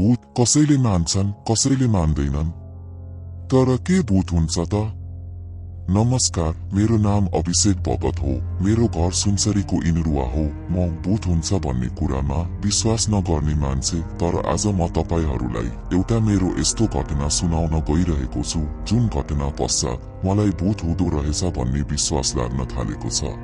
भूत कसैले मान्छन् कसैले मान्दैनन्। तर के भूत हुन्छ त? नमस्कार, मेरो नाम अभिषेक भगत हो। मेरो घर सुनसरीको इनरुवा हो। म भूत हुन्छ भन्ने कुरामा विश्वास नगर्ने मान्छे, तर आज म तपाईहरूलाई एउटा मेरो यस्तो घटना सुनाउन गइरहेको छु जुन घटना पश्चात मलाई भूत हुँदो रहेछ भन्ने विश्वास लाग्न थालेको छ।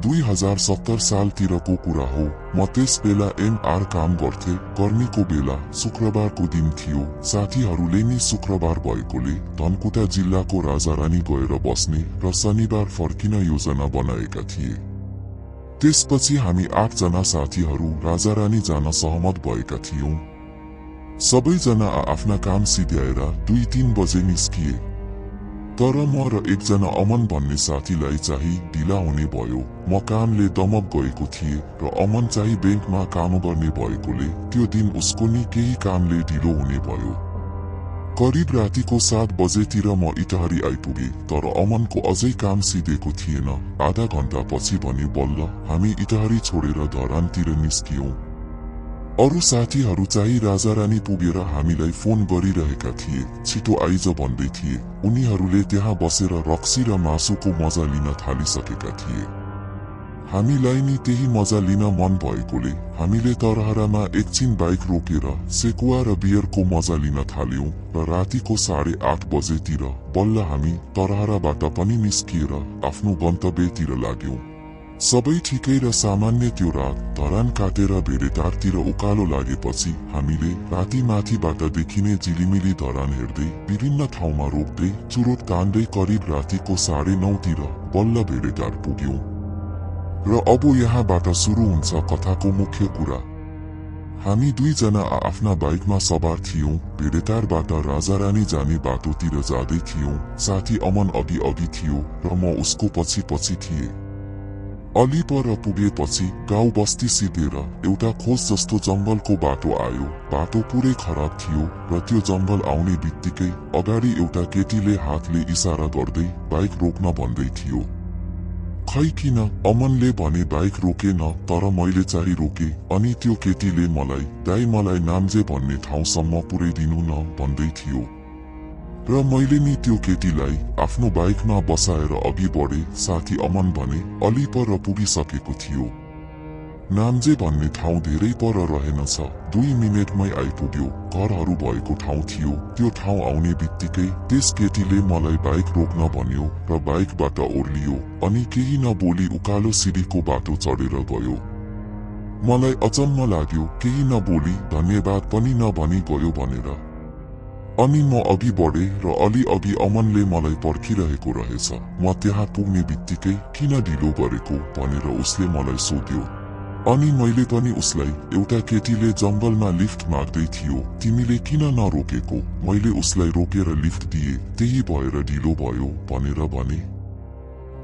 2070 सालतिरको कुरा हो। म त्यस बेला एमआर काम गर्थे। गर्मीको बेला शुक्रबारको दिन थियो। साथीहरूले नि शुक्रबार भएकोले धनकुटा जिल्लाको राजारानी गएर बस्ने र शनिबार फर्किन योजना बनाएका थिए। त्यसपछि हामी 8 जना साथीहरू राजारानी जान सहमत भएका थियौं। सबैजना आफ्ना काम सिध्याएर 2-3 बजे निस्किए। तर म र एकजना अमन भन्ने साथीलाई चाहिँ ढिला हुने भयो। म कामले दमक गएको थिए र अमन चाहिँ बैंकमा काम गर्ने भएकोले त्यो दिन उसको नि केही कामले ढिलो हुने भयो। करिब रातिको 7 बजेतिर म इटहरी आइपुगे, तर अमनको अझै काम सिधेको थिएन। आधा घण्टा पछि भने बल्ल हामी इटहरी छोडेर धरानतिर निस्कियौं। अरू साथीहरू चाहिँ राजारानी पुगेर हामीलाई फोन गरिरहेका थिए, छिटो आइज भन्दै थिए। उनीहरूले त्यहाँ बसेर रक्सी र मासुको मजा लिन थालिसकेका थिए। हामीलाई नि त्यही मजा लिन मन भएकोले हामीले तरहरामा एकछिन बाइक रोकेर सेकुवा र बियरको मजा लिन थाल्यौं र रातिको 8:30 बजेतिर बल्ल हामी तरहराबाट पनि निस्किएर आफ्नो गन्तव्यतिर लाग्यौं। सबै ठिकै र सामान्य त्यो रात धरान काटेर भेडेटारतिर उकालो लागेपछि हामीले राति माथिबाट देखिने झिलिमिली धरान हेर्दै विभिन्न ठाउँमा रोक्दै चुरोट तान्दै करिब रातिको 9:30 तिर बल्ल भेडेटार पुग्यौं। र अब यहाँबाट सुरु हुन्छ कथाको मुख्य कुरा। हामी 2 जना आफ्ना बाइकमा सवार थियौं। भेडेटारबाट राजारानी जाने बाटोतिर जाँदै थियौं। साथी अमन अघि थियो र म उसको पछि थिए। अलि पर पुगेपछि गाउँ बस्ती सिधेर एउटा खोज जस्तो जंगलको बाटो आयो। बाटो पुरै खराब थियो र त्यो जंगल आउने बित्तिकै अगाडि एउटा केटीले हातले इशारा गर्दै बाइक रोक्न भन्दै थियो। खै किन अमनले भने बाइक रोकेन, तर मैले चाहिँ रोके। अनि त्यो केटीले मलाई दाइ मलाई नाम्जे भन्ने ठाउँसम्म पुर्याइदिनु न भन्दै थियो। र मैले नि त्यो केटीलाई आफ्नो बाइकमा बसाएर अघि बढे। साथी अमन भने अलि पर पुगिसकेको थियो। नाम्जे भन्ने ठाउँ धेरै पर रहेनछ, 2 मिनेटमै आइपुग्यो। घरहरू भएको ठाउँ थियो। त्यो ठाउँ आउने बित्तिकै त्यस केटीले मलाई बाइक रोक्न भन्यो र बाइकबाट ओर्लियो अनि केही नबोली उकालो सिडीको बाटो चढेर गयो। मलाई अचम्म लाग्यो, केही नबोली धन्यवाद पनि नभनी गयो भनेर। अनि म अघि बढे र अलि अघि अमनले मलाई पर्खिरहेको रहेछ। म त्यहाँ पुग्ने बित्तिकै किन ढिलो गरेको भनेर उसले मलाई सोध्यो। अनि मैले पनि उसलाई एउटा केटीले जंगलमा लिफ्ट माग्दै थियो, तिमीले किन नरोकेको? मैले उसलाई रोकेर लिफ्ट दिए, त्यही भएर ढिलो भयो भनेर भने।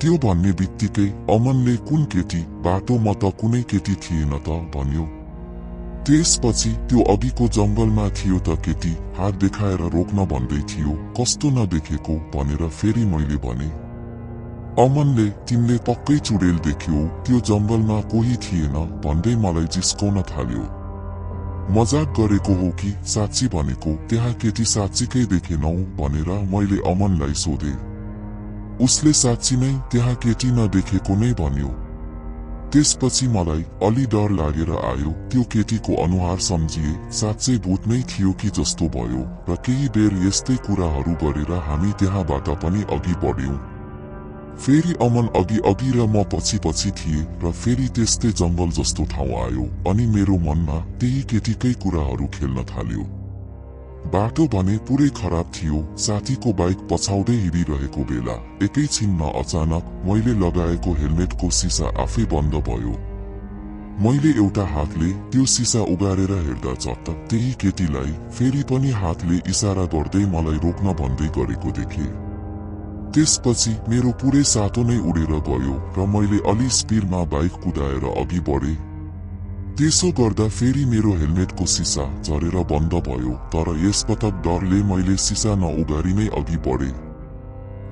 त्यो भन्ने बित्तिकै अमनले कुन केटी? बाटोमा त कुनै केटी थिएन त भन्यो। त्यसपछि त्यो अघिको जंगलमा थियो त केटी, हात देखाएर रोक्न भन्दै थियो। कस्तो नदेखेको भनेर फेरि मैले भने। अमनले तिमीले पक्कै चुडेल देख्यौ, त्यो जंगलमा कोही थिएन भन्दै मलाई जिस्काउन थाल्यो। मजाक गरेको हो कि साँच्ची भनेको? त्यहाँ केटी साँच्चीकै देखेनौ भनेर मैले अमनलाई सोधे। उसले साँच्ची नै त्यहाँ केटी नदेखेको नै भन्यो। त्यसपछि मलाई अलि डर लागेर आयो। त्यो केटीको अनुहार सम्झिए साँच्चै भूत नै थियो कि जस्तो भयो र केही बेर यस्तै कुराहरू गरेर हामी त्यहाँबाट पनि अघि बढ्यौं। फेरि अमन अघि र म पछि थिए र फेरि त्यस्तै जंगल जस्तो ठाउँ आयो अनि मेरो मनमा त्यही केटीकै कुराहरू खेल्न थाल्यो। बाटो भने पुरै खराब थियो। साथीको बाइक पछाउँदै हिँडिरहेको बेला एकैछिनमा अचानक मैले लगाएको हेलमेटको सिसा आफै बन्द भयो। मैले एउटा हातले त्यो सिसा उगारेर हेर्दा चट्ट त्यही केटीलाई फेरि पनि हातले इशारा गर्दै मलाई रोक्न भन्दै गरेको देखे। त्यसपछि मेरो पुरै सातो नै उडेर गयो र मैले अलि स्पिडमा बाइक कुदाएर अघि बढे। त्यसो गर्दा फेरि मेरो हेलमेटको सिसा झरेर बन्द भयो, तर यसपटक डरले मैले सिसा नउगारी नै अघि बढे।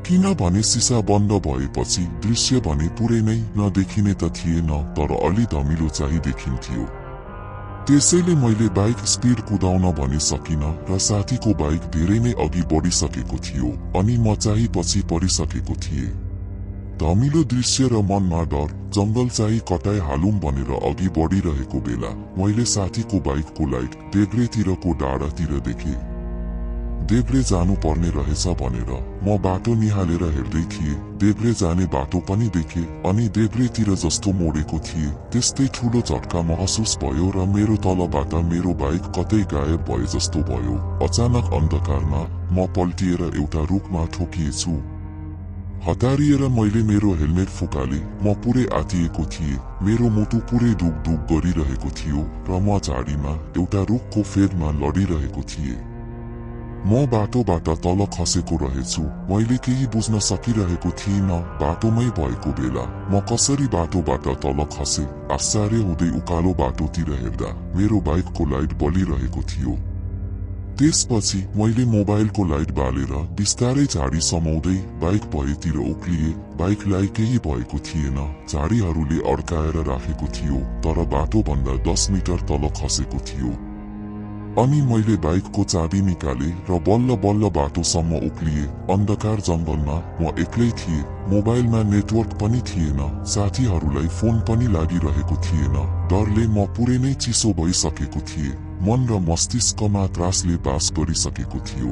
किनभने सिसा बन्द भएपछि दृश्य भने पुरै नै नदेखिने त थिएन, तर अलि धमिलो चाहिँ देखिन्थ्यो। त्यसैले मैले बाइक स्पिड कुदाउन भनी सकिन र साथीको बाइक धेरै नै अघि बढिसकेको थियो अनि म चाहिँ पछि परिसकेको थिएँ। धमिलो दृश्य र मनमा डर, जंगल चाहिँ कटाइ हालौं भनेर अघि बढिरहेको बेला मैले साथीको बाइकको लाइट देब्रेतिरको डाँडातिर देखेँ। देब्रे जानु पर्ने रहेछ भनेर म बाटो निहालेर हेर्दै थिएँ। देब्रे जाने बाटो पनि देखे अनि देब्रेतिर जस्तो मोडेको थिए। त्यस्तै ठूलो झट्का महसुस भयो र मेरो तलबाट मेरो बाइक कतै गायब भए जस्तो भयो। अचानक अन्धकारमा म पल्टिएर एउटा रुखमा ठोकिएछु। हतारिएर मैले मेरो हेलमेट फुकाले। म पुरै आतिएको थिएँ। मेरो मुटु पुरै दुख गरिरहेको थियो र म झाडीमा एउटा रुखको फेदमा लडिरहेको थिएँ। म बाटोबाट तल खसेको रहेछु। मैले केही बुझ्न सकिरहेको थिइनँ। बाटोमै भएको बेला म कसरी बाटोबाट तल खसे। आश्चर्य हुँदै उकालो बाटोतिर हेर्दा मेरो बाइकको लाइट बलिरहेको थियो। त्यसपछि मैले मोबाइलको लाइट बालेर बिस्तारै झाडी समाउँदै बाइक भएतिर उक्लिए। बाइकलाई केही भएको थिएन। झाडीहरूले अड्काएर राखेको थियो तर बाटोभन्दा 10 मिटर तल खसेको थियो। अनि मैले बाइकको चाबी निकाले र बल्ल बल्ल बाटोसम्म उक्लिए। अन्धकार जंगलमा म एक्लै थिएँ। मोबाइलमा नेटवर्क पनि थिएन। साथीहरूलाई फोन पनि लागिरहेको थिएन। डरले म पुरै नै चिसो भइसकेको थिएँ। मन र मस्तिष्कमा त्रासले बास गरिसकेको थियो।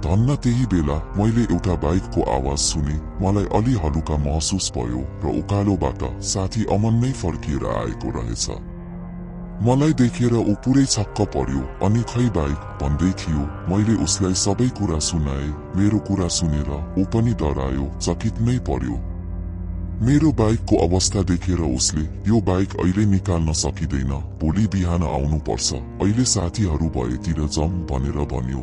धन्न त्यही बेला मैले एउटा बाइकको आवाज सुने। मलाई अलि हलुका महसुस भयो र उकालोबाट साथी अमन नै फर्किएर आएको रहेछ। मलाई देखेर ऊ पुरै छक्क पर्यो अनि खै बाइक भन्दै थियो। मैले उसलाई सबै कुरा सुनाए। मेरो कुरा सुनेर ऊ पनि डरायो, चकित नै पर्यो। मेरो बाइकको अवस्था देखेर उसले यो बाइक अहिले निकाल्न सकिँदैन, भोलि बिहान आउनुपर्छ, अहिले साथीहरू भएतिर जाऊँ भनेर भन्यो।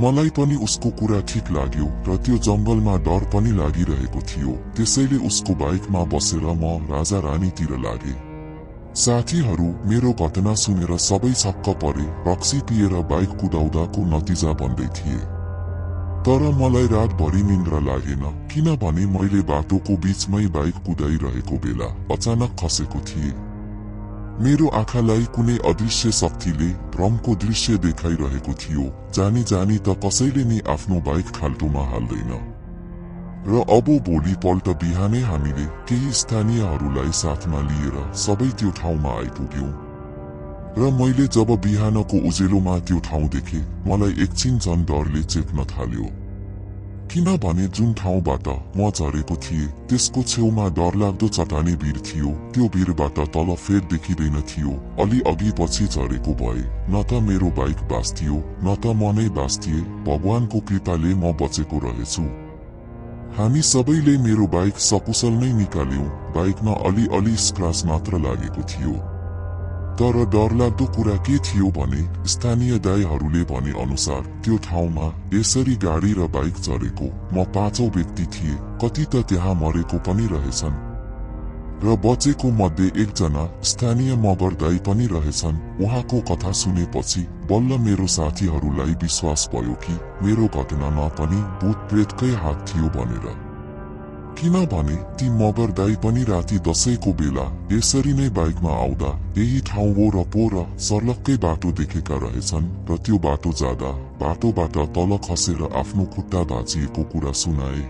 मलाई पनि उसको कुरा ठिक लाग्यो र त्यो जंगलमा डर पनि लागिरहेको थियो। त्यसैले उसको बाइकमा बसेर म राजा रानीतिर लागे। साथीहरू मेरो घटना सुनेर सबै छक्क परे। रक्सी पिएर बाइक कुदाउँदाको नतिजा भन्दै थिए। तर मलाई रातभरि निन्द्रा लागेन, किनभने मैले बाटोको बीचमै बाइक कुदाइरहेको बेला अचानक खसेको थिएँ। मेरो आँखालाई कुनै अदृश्य शक्तिले भ्रमको दृश्य देखाइरहेको थियो। जानी जानी त कसैले नि आफ्नो बाइक खाल्टोमा हाल्दैन। र अब भोलि पल्ट बिहानै हामीले केही स्थानीयहरूलाई साथमा लिएर सबै त्यो ठाउँमा आइपुग्यौं। र मैले जब बिहानको उजेलोमा त्यो ठाउँ देखे मलाई एकछिन झन डरले चेप्न थाल्यो। किनभने जुन ठाउँबाट म झरेको थिएँ त्यसको छेउमा डरलाग्दो चट्टाने भिर थियो। त्यो भिरबाट तल फेद देखिँदैन थियो। अलि अघि पछि झरेको भए न त मेरो बाइक बाँच्थ्यो न त म नै बाँच्थिए। भगवानको कृपाले म बचेको रहेछु। हामी सबैले मेरो बाइक सकुशल नै निकाल्यौं। बाइकमा अलि स्क्रच मात्र लागेको थियो। तर डरलाग्दो कुरा के थियो भने स्थानीय दाइहरूले भने अनुसार त्यो ठाउँमा यसरी गाडी र बाइक झरेको म 5औं व्यक्ति थिए। कति त त्यहाँ मरेको पनि रहेछन् र बचेको मध्ये एकजना स्थानीय मगर दाइ पनि रहेछन्। उहाँको कथा सुनेपछि बल्ल मेरो साथीहरूलाई विश्वास भयो कि मेरो घटनामा पनि भूत प्रेतकै हात थियो भनेर। किनभने ती मगर दाइ पनि राति दशैंको बेला यसरी नै बाइकमा आउँदा यही ठाउँ वरपर सर्लक्कै बाटो देखेका रहेछन् र त्यो बाटो जाँदा बाटोबाट तल खसेर आफ्नो खुट्टा भाँचिएको कुरा सुनाए।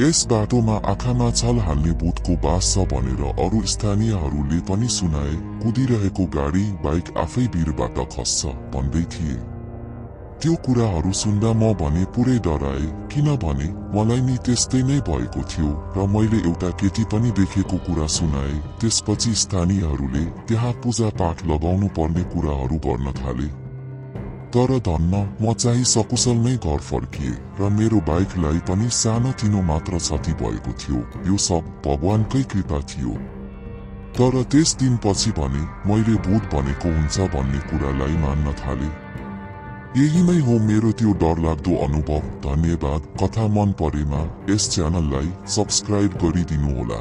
यस बाटोमा आँखामा छल हाल्ने भूतको बास छ भनेर अरू स्थानीयहरूले पनि सुनाए। कुदिरहेको गाडी बाइक आफै भिरबाट खस्छ भन्दै थिए। त्यो कुराहरू सुन्दा म भने पुरै डराए, किनभने मलाई नि त्यस्तै नै भएको थियो र मैले एउटा केटी पनि देखेको कुरा सुनाए। त्यसपछि स्थानीयहरूले त्यहाँ पूजा पाठ लगाउनु पर्ने कुराहरू गर्न थाले। तर धन्न म चाहिँ सकुशल नै घर फर्किए र मेरो बाइकलाई पनि सानोतिनो मात्र क्षति भएको थियो। यो सब भगवानकै कृपा थियो। तर त्यस दिनपछि भने मैले भूत भनेको हुन्छ भन्ने कुरालाई मान्न थाले। यही नै हो मेरो त्यो डरलाग्दो अनुभव। धन्यवाद। कथा मन परेमा यस च्यानललाई सब्स्क्राइब गरिदिनु होला।